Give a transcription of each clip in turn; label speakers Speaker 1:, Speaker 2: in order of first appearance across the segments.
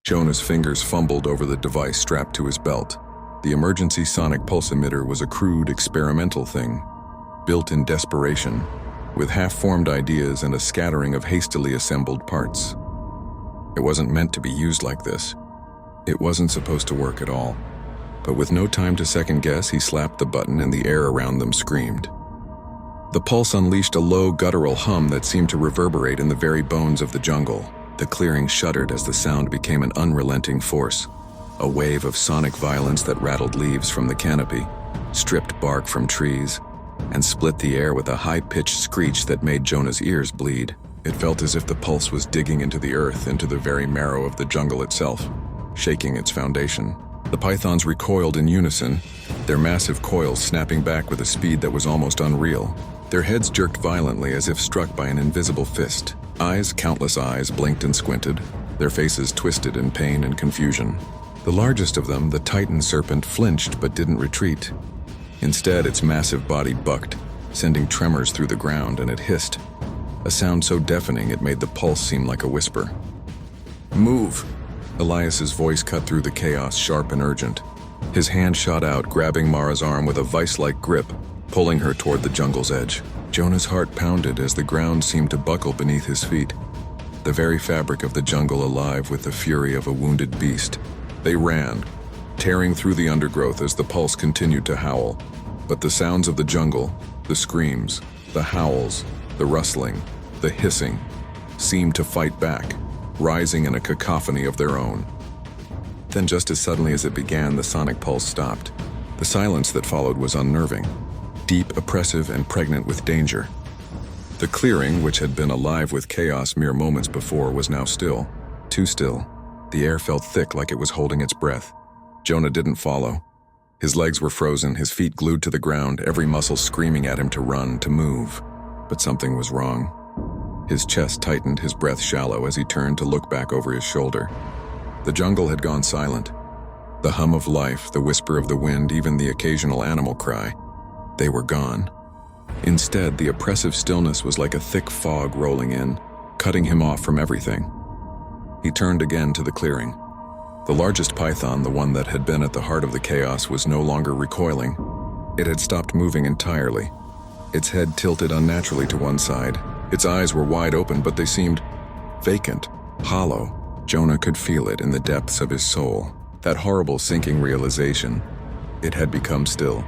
Speaker 1: Jonah's fingers fumbled over the device strapped to his belt. The emergency sonic pulse emitter was a crude, experimental thing, built in desperation, with half-formed ideas and a scattering of hastily assembled parts. It wasn't meant to be used like this. It wasn't supposed to work at all. But with no time to second-guess, he slapped the button and the air around them screamed. The pulse unleashed a low, guttural hum that seemed to reverberate in the very bones of the jungle. The clearing shuddered as the sound became an unrelenting force, a wave of sonic violence that rattled leaves from the canopy, stripped bark from trees, and split the air with a high-pitched screech that made Jonah's ears bleed. It felt as if the pulse was digging into the earth, into the very marrow of the jungle itself, shaking its foundation. The pythons recoiled in unison, their massive coils snapping back with a speed that was almost unreal. Their heads jerked violently as if struck by an invisible fist. Countless eyes, blinked and squinted, their faces twisted in pain and confusion. The largest of them, the titan serpent, flinched but didn't retreat. Instead, its massive body bucked, sending tremors through the ground, and it hissed, a sound so deafening it made the pulse seem like a whisper. "Move!" Elias's voice cut through the chaos, sharp and urgent. His hand shot out, grabbing Mara's arm with a vice-like grip, pulling her toward the jungle's edge. Jonah's heart pounded as the ground seemed to buckle beneath his feet, the very fabric of the jungle alive with the fury of a wounded beast. They ran, tearing through the undergrowth as the pulse continued to howl. But the sounds of the jungle, the screams, the howls, the rustling, the hissing, seemed to fight back, rising in a cacophony of their own. Then just as suddenly as it began, the sonic pulse stopped. The silence that followed was unnerving, deep, oppressive, and pregnant with danger. The clearing, which had been alive with chaos mere moments before, was now still, too still. The air felt thick like it was holding its breath. Jonah didn't follow. His legs were frozen, his feet glued to the ground, every muscle screaming at him to run, to move. But something was wrong. His chest tightened, his breath shallow as he turned to look back over his shoulder. The jungle had gone silent. The hum of life, the whisper of the wind, even the occasional animal cry, they were gone. Instead, the oppressive stillness was like a thick fog rolling in, cutting him off from everything. He turned again to the clearing. The largest python, the one that had been at the heart of the chaos, was no longer recoiling. It had stopped moving entirely. Its head tilted unnaturally to one side. Its eyes were wide open, but they seemed vacant, hollow. Jonah could feel it in the depths of his soul. That horrible sinking realization. It had become still,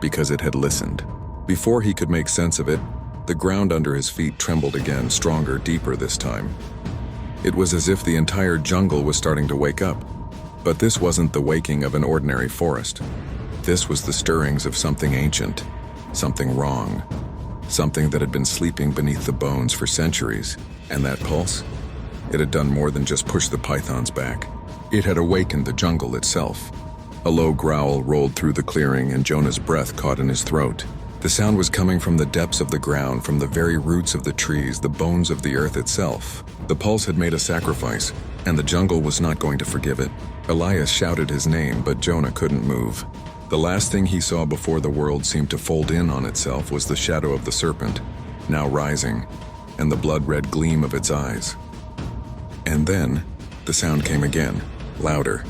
Speaker 1: because it had listened. Before he could make sense of it, the ground under his feet trembled again, stronger, deeper this time. It was as if the entire jungle was starting to wake up. But this wasn't the waking of an ordinary forest. This was the stirrings of something ancient, something wrong, something that had been sleeping beneath the bones for centuries. And that pulse? It had done more than just push the pythons back. It had awakened the jungle itself. A low growl rolled through the clearing, and Jonah's breath caught in his throat. The sound was coming from the depths of the ground, from the very roots of the trees, the bones of the earth itself. The pulse had made a sacrifice, and the jungle was not going to forgive it. Elias shouted his name, but Jonah couldn't move. The last thing he saw before the world seemed to fold in on itself was the shadow of the serpent, now rising, and the blood-red gleam of its eyes. And then, the sound came again, louder,